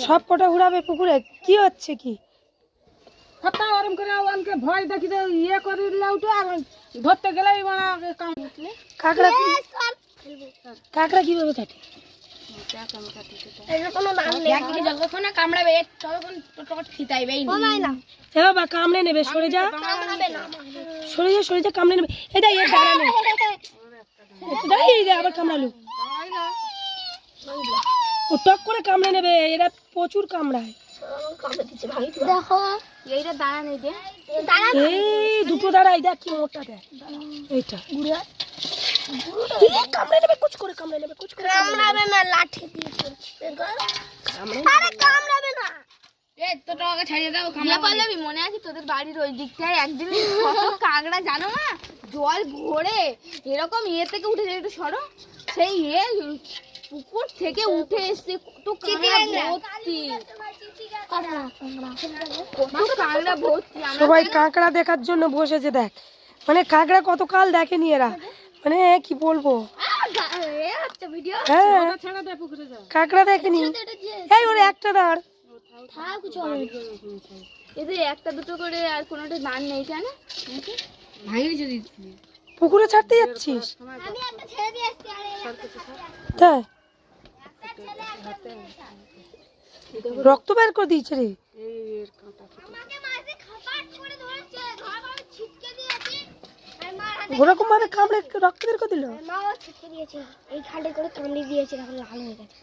সব কটা ঘুরাবে পুকুরে? কি হচ্ছে কি? হাতটা গরম করে ওয়ানকে ভয় দেখি তো ইয়ে করে দিলে উঠে আর ধরতে গেলেই মানে কাঁকড়া কাঁকড়া কিভাবে কাটে? বাবা কামড়ে নেবে, সরে যা সরে যা সরে যা, কামড়ে নেবে। এটা এর দাঁড়ানো আবার কামড়ালো, ও টক করে কামড়ে নেবে, এরা প্রচুর কামড়ায়। এই দুটো দাঁড়াই, দেখ কি মোটা দেখ এইটা, কামড়ে নেবে, কুচ করে কামড়ে নেবে, কুচ করে কামড়াবে না, লাঠি দিয়ে কামড়াবে না। মনে আছে তোদের বাড়ির ওই দিকটায় একদিন কাঁকড়া জানো না, জল ভরে এরকম ইয়ে থেকে উঠে যায়, একটু সরো, সেই ইয়ে পুকুর থেকে উঠে এসছে, কত কাঁকড়া ভর্তি। সবাই কাঁকড়া দেখার জন্য বসেছে, দেখ মানে কাঁকড়া কত কাল দেখেনি এরা, মানে কি বলবো। হ্যাঁ কাঁকড়া দেখেনি, এই ওর একটা দাঁড়, এদের একটা দুটো করে আর কোনোটা দান নেই কেন? পুকুরে ছাড়তে যাচ্ছিস? তাই রক্ত বের করে দিয়েছে রে। ওরকম ভাবে কামড়ে রক্ত বের করে দিল। এই খাটে করে কামড়ে দিয়েছে, এখন লাল হয়ে গেছে।